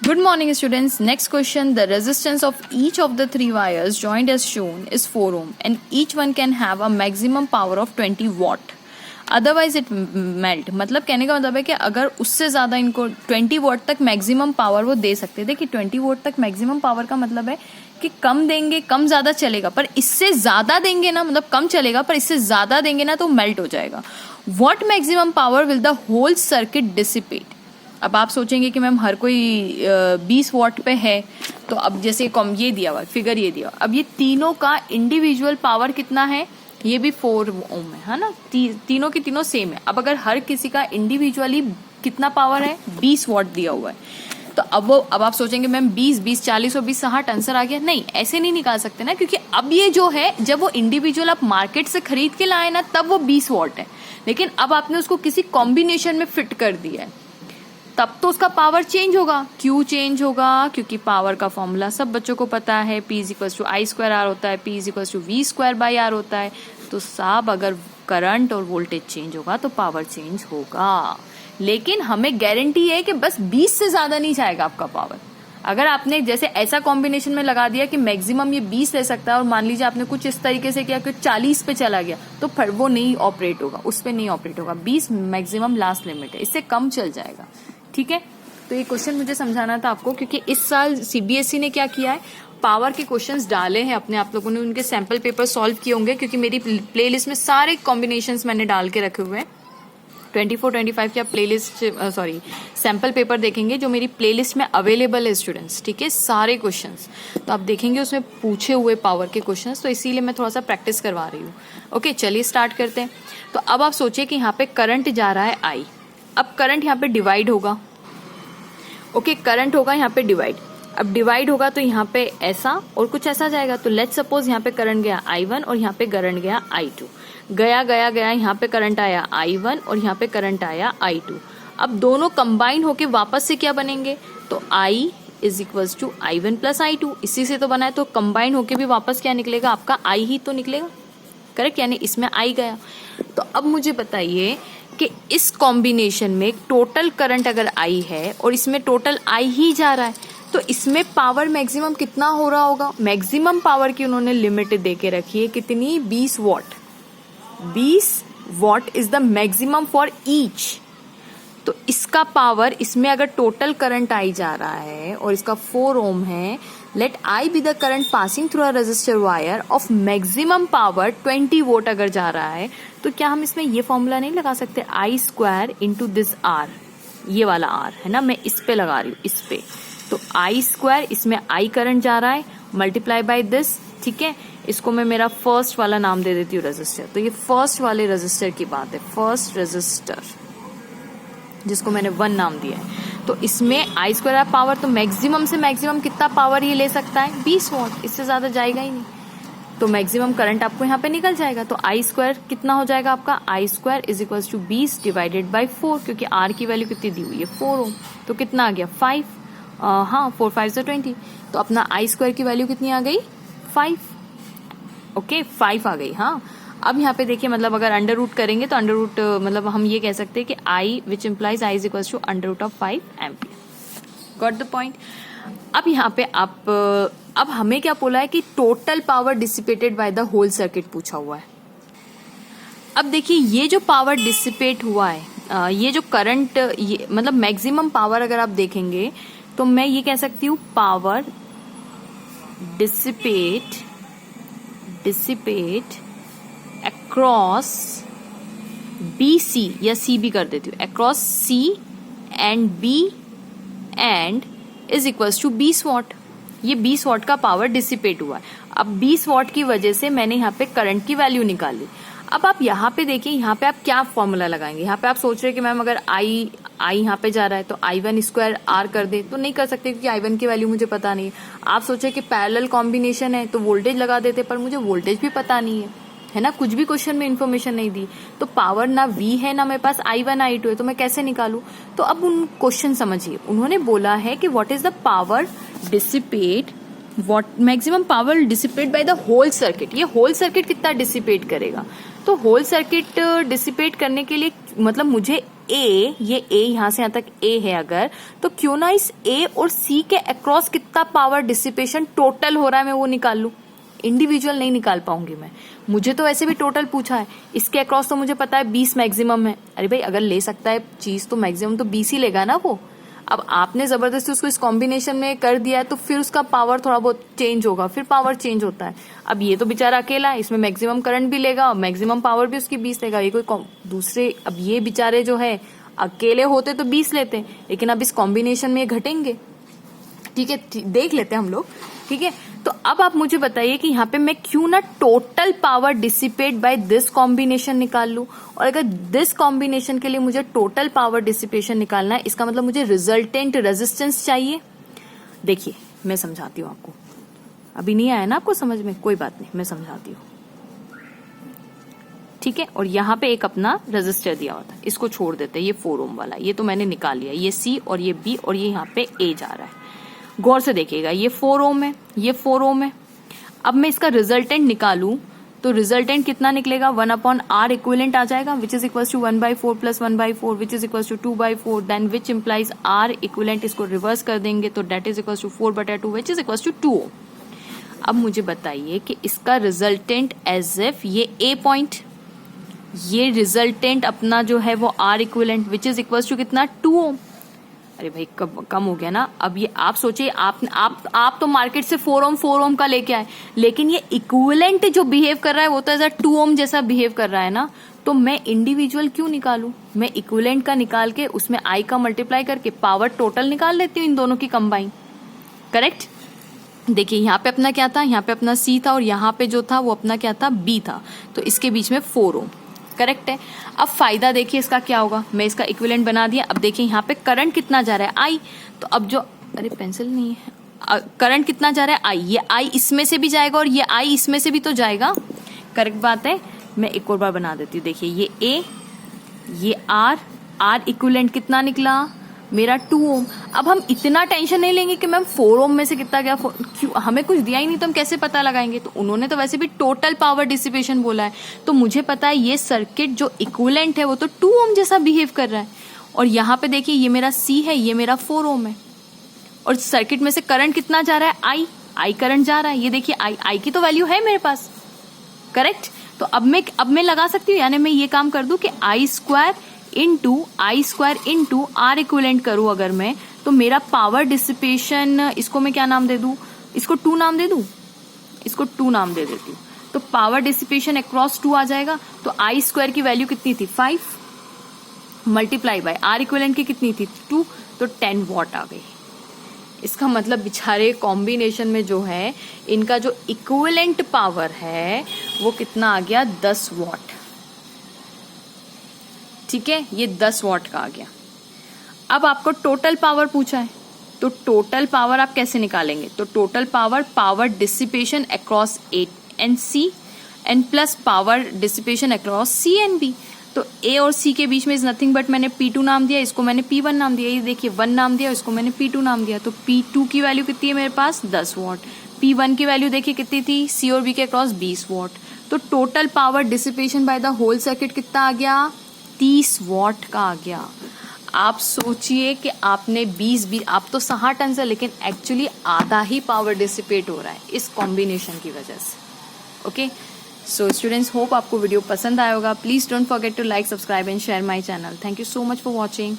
Good morning, students. Next question. The resistance of each of the three wires joined as shown is 4 ohm and each one can have a maximum power of 20 watt. Otherwise it melt. मतलब कहने का मतलब है कि अगर उससे ज़्यादा इनको 20 वोट तक मैक्सिमम पावर वो दे सकते थे कि 20 वोट तक मैक्सिमम पावर का मतलब है कि कम देंगे कम ज़्यादा चलेगा, पर इससे ज़्यादा देंगे ना, मतलब कम चलेगा पर इससे ज़्यादा देंगे ना तो मेल्ट हो जाएगा. What maximum power will the whole circuit dissipate? अब आप सोचेंगे कि मैम हर कोई 20 वॉट पे है, तो अब जैसे ये दिया हुआ फिगर, ये दिया, अब ये तीनों का इंडिविजुअल पावर कितना है, ये भी 4 ओम है ना, तीनों की तीनों सेम है. अब अगर हर किसी का इंडिविजुअली कितना पावर है, 20 वॉट दिया हुआ है, तो अब आप सोचेंगे मैम 20 40 और 20 60 आंसर आ गया. नहीं, ऐसे नहीं निकाल सकते ना, क्योंकि अब ये जो है जब वो इंडिविजुअल आप मार्केट से खरीद के लाए ना तब वो 20 वॉट है, लेकिन अब आपने उसको किसी कॉम्बिनेशन में फिट कर दिया है तब तो उसका पावर चेंज होगा. क्यों चेंज होगा? क्योंकि पावर का फॉर्मूला सब बच्चों को पता है, P = I² R होता है, P = V² R होता है. तो साहब अगर करंट और वोल्टेज चेंज होगा तो पावर चेंज होगा, लेकिन हमें गारंटी है कि बस 20 से ज्यादा नहीं जाएगा आपका पावर. अगर आपने जैसे ऐसा कॉम्बिनेशन में लगा दिया कि मैक्सिमम ये 20 ले सकता है और मान लीजिए आपने कुछ इस तरीके से किया कि 40 पे चला गया, तो फिर वो नहीं ऑपरेट होगा, उस पर नहीं ऑपरेट होगा. 20 मैक्सिमम लास्ट लिमिट है, इससे कम चल जाएगा. ठीक है, तो ये क्वेश्चन मुझे समझाना था आपको, क्योंकि इस साल CBSE ने क्या किया है, पावर के क्वेश्चंस डाले हैं अपने, आप लोगों ने उनके सैंपल पेपर सॉल्व किए होंगे, क्योंकि मेरी प्लेलिस्ट में सारे कॉम्बिनेशंस मैंने डाल के रखे हुए हैं. 24-25 का प्लेलिस्ट सैंपल पेपर देखेंगे जो मेरी प्लेलिस्ट में अवेलेबल है स्टूडेंट्स. ठीक है, सारे क्वेश्चंस तो आप देखेंगे उसमें पूछे हुए पावर के क्वेश्चंस, तो इसीलिए मैं थोड़ा सा प्रैक्टिस करवा रही हूँ. ओके, चलिए स्टार्ट करते हैं. तो अब आप सोचिए कि यहाँ पे करंट जा रहा है I. अब करंट यहाँ पे डिवाइड होगा. ओके, करंट होगा यहाँ पे डिवाइड. अब डिवाइड होगा तो यहाँ पे ऐसा और कुछ ऐसा जाएगा. तो लेट्स सपोज यहाँ पे करंट गया I1 और यहाँ पे करंट गया I2. गया गया गया, यहाँ पे करंट आया I1 और यहाँ पे करंट आया I2. अब दोनों कंबाइन होके वापस से क्या बनेंगे, तो I = I1 + I2, इसी से तो बना है. तो कंबाइन होके भी वापस क्या निकलेगा, आपका I ही तो निकलेगा. करेक्ट, यानी इसमें I गया. तो अब मुझे बताइए कि इस कॉम्बिनेशन में टोटल करंट अगर I है और इसमें टोटल I ही जा रहा है, तो इसमें पावर मैक्सिमम कितना हो रहा होगा. मैक्सिमम पावर की उन्होंने लिमिट दे के रखी है कितनी, 20 what. 20 what is the maximum for each. तो इसका पावर, इसमें अगर टोटल करंट I जा रहा है और इसका 4 ओम है, let I be the current passing through a resistor wire of maximum power 20 watt अगर जा रहा है, तो क्या हम इसमें ये फॉर्मूला नहीं लगा सकते, I² × दिस R, ये वाला R है ना, मैं इस पे लगा रही हूँ, इस पे. तो I², इसमें I करंट जा रहा है, मल्टीप्लाई बाय दिस. ठीक है, इसको मैं मेरा फर्स्ट वाला नाम दे देती हूँ रेजिस्टर. तो ये फर्स्ट वाले रेजिस्टर की बात है, फर्स्ट रेजिस्टर जिसको मैंने 1 नाम दिया है. तो इसमें I² पावर, तो मैक्सिमम से मैक्सिमम कितना पावर ये ले सकता है, 20 वॉट, इससे ज्यादा जाएगा ही नहीं. तो मैक्सिमम करंट आपको यहाँ पे निकल जाएगा. तो I² कितना हो जाएगा आपका, I² = 20 / 4, क्योंकि R की वैल्यू कितनी दी हुई है, 4 ओम. तो कितना आ गया, 5. हाँ, 4 5 = 20. तो अपना I² की वैल्यू कितनी आ गई, 5. ओके, 5 आ गई. हाँ, अब यहाँ पे देखिए, मतलब अगर अंडर रूट करेंगे तो अंडर रूट मतलब हम ये कह सकते हैं कि I which implies I = √5 ampere. Got the point. अब यहाँ पे आप अब हमें क्या बोला है कि total power dissipated by the whole circuit पूछा हुआ है. अब देखिए, ये जो पावर डिसिपेट हुआ है, ये जो करंट, ये मतलब मैक्सिमम पावर अगर आप देखेंगे तो मैं ये कह सकती हूँ पावर डिसिपेट अक्रॉस BC या CB कर देती हूँ, across C and B and = 20 what. ये 20 वॉट का पावर डिसिपेट हुआ है. अब 20 वॉट की वजह से मैंने यहाँ पे करंट की वैल्यू निकाली. अब आप यहाँ पे देखिए, यहाँ पे आप क्या फॉर्मूला लगाएंगे. यहाँ पे आप सोच रहे हैं कि मैम अगर I यहाँ पे जा रहा है तो I1² R कर दे, तो नहीं कर सकते क्योंकि I1 की वैल्यू मुझे पता नहीं है. आप सोचे कि पैरेलल कॉम्बिनेशन है तो वोल्टेज लगा देते, पर मुझे वोल्टेज भी पता नहीं है ना, कुछ भी क्वेश्चन में इन्फॉर्मेशन नहीं दी. तो पावर ना V है ना मेरे पास I1 I2 है, तो मैं कैसे निकालूं. तो अब उन क्वेश्चन समझिए, उन्होंने बोला है कि what is the power dissipate, maximum power dissipate by the whole circuit. ये होल सर्किट कितना डिसिपेट करेगा. तो होल सर्किट डिसिपेट करने के लिए मतलब मुझे ए, ये ए यहां से यहां तक ए है अगर, तो क्यों ना इस ए और सी के अक्रॉस कितना पावर डिसिपेशन टोटल हो रहा है मैं वो निकाल लूं। इंडिविजुअल नहीं निकाल पाऊंगी मैं, मुझे तो वैसे भी टोटल पूछा है, इसके अक्रॉस तो मुझे पता है 20 मैक्सिमम है। अरे भाई अगर ले सकता है चीज तो मैक्सिमम तो 20 ही लेगा ना वो। अब आपने जबरदस्ती उसको इस कॉम्बिनेशन में कर दिया है तो फिर उसका पावर थोड़ा बहुत चेंज होगा, फिर पावर चेंज होता है। अब ये तो बेचारा अकेला है, इसमें मैक्सिमम करंट भी लेगा और मैक्सिमम पावर भी उसकी 20 लेगा। ये कोई दूसरे, अब ये बेचारे जो है अकेले होते तो 20 लेते, लेकिन अब इस कॉम्बिनेशन में ये घटेंगे। ठीक है, देख लेते हैं हम लोग। ठीक है, तो अब आप मुझे बताइए कि यहाँ पे मैं क्यों ना total power dissipate by this combination निकाल लूं। और अगर दिस कॉम्बिनेशन के लिए मुझे टोटल पावर डिसिपेशन निकालना है, इसका मतलब मुझे रिजल्टेंट रेजिस्टेंस चाहिए। देखिए मैं समझाती हूँ आपको, अभी नहीं आया ना आपको समझ में, कोई बात नहीं मैं समझाती हूँ। ठीक है, और यहाँ पे एक अपना रेजिस्टर दिया हुआ था, इसको छोड़ देते हैं, ये 4 ओम वाला, ये तो मैंने निकाल लिया। ये सी और ये बी और ये यहाँ पे ए जा रहा है। गौर से देखिएगा, ये 4 ओम है, ये 4 ओम है। अब मैं इसका रिजल्टेंट निकालूं तो रिजल्टेंट कितना निकलेगा, 1/R इक्विवेलेंट आ जाएगा, which is equal to 1/4 plus 1/4 which is equal to 2/4, then which implies R equivalent, इसको रिवर्स कर देंगे तो that is equal to 4/2 which is equal to 2 ohm. अब मुझे बताइए कि इसका रिजल्टेंट एज इफ ये A पॉइंट, ये रिजल्टेंट अपना जो है वो R equivalent which is equal to कितना, 2 ओम। अरे भाई कम हो गया ना। अब ये आप सोचिए, आप तो मार्केट से 4 ओम का लेके आए, लेकिन ये इक्विवेलेंट जो बिहेव कर रहा है वो तो ऐसा 2 ओम जैसा बिहेव कर रहा है ना। तो मैं इंडिविजुअल क्यों निकालूं, मैं इक्विवेलेंट का निकाल के उसमें आई का मल्टीप्लाई करके पावर टोटल निकाल लेती हूँ इन दोनों की कंबाइन। करेक्ट। देखिए यहाँ पे अपना क्या था, यहाँ पे अपना सी था और यहाँ पे जो था वो अपना क्या था, बी था, तो इसके बीच में 4 ओम। करेक्ट है। अब फायदा देखिए इसका क्या होगा, मैं इसका इक्विवेलेंट बना दिया। अब देखिए यहाँ पे करंट कितना जा रहा है, आई, तो अब जो, अरे पेंसिल नहीं है, करंट कितना जा रहा है, आई, ये आई इसमें से भी जाएगा और ये आई इसमें से भी तो जाएगा। करेक्ट बात है। मैं एक और बार बना देती हूँ। देखिए ये ए, ये आर इक्विवेलेंट कितना निकला मेरा, 2 ओम। अब हम इतना टेंशन नहीं लेंगे कि मैम 4 ओम में से कितना गया, क्यों, हमें कुछ दिया ही नहीं तो हम कैसे पता लगाएंगे। तो उन्होंने तो वैसे भी टोटल पावर डिसिपेशन बोला है, तो मुझे पता है ये सर्किट जो इक्विवेलेंट है वो तो 2 ओम जैसा बिहेव कर रहा है। और यहाँ पे देखिए ये मेरा सी है, ये मेरा 4 ओम है, और सर्किट में से करंट कितना जा रहा है, आई करंट जा रहा है। ये देखिए आई की तो वैल्यू है मेरे पास। करेक्ट। तो अब मैं लगा सकती हूँ, यानी मैं ये काम कर दूं कि I² इंटू R इक्विवेलेंट करूं अगर मैं, तो मेरा पावर डिसिपेशन, इसको मैं क्या नाम दे दूं, इसको 2 नाम दे दूं, इसको 2 नाम दे देती हूँ। तो पावर डिसिपेशन अक्रॉस 2 आ जाएगा। तो I² की वैल्यू कितनी थी, 5 मल्टीप्लाई बाय R इक्विवेलेंट की कितनी थी, 2, तो 10 वॉट आ गई। इसका मतलब बेचारे कॉम्बिनेशन में जो है इनका जो इक्विवेलेंट पावर है वो कितना आ गया, 10 वॉट। ठीक है, ये 10 वॉट का आ गया। अब आपको टोटल पावर पूछा है, तो टोटल पावर आप कैसे निकालेंगे, तो total power dissipation across A and C and plus power dissipation across C and B. तो ए और सी के बीच में इज नथिंग बट मैंने P2 नाम दिया, इसको मैंने P1 नाम दिया, ये देखिए 1 नाम दिया, इसको मैंने P2 नाम दिया। तो P2 की वैल्यू कितनी है मेरे पास, 10 वॉट। P1 की वैल्यू देखिए कितनी थी, सी और बी के अक्रॉस 20 वॉट। तो total power dissipation by the whole circuit कितना आ गया, 30 वॉट का आ गया। आप सोचिए कि आपने 20 आप तो 60 टन से, लेकिन एक्चुअली आधा ही पावर डिसिपेट हो रहा है इस कॉम्बिनेशन की वजह से। ओके, सो स्टूडेंट्स, होप आपको वीडियो पसंद आया होगा। Please don't forget to like, subscribe and share my channel. Thank you so much for watching.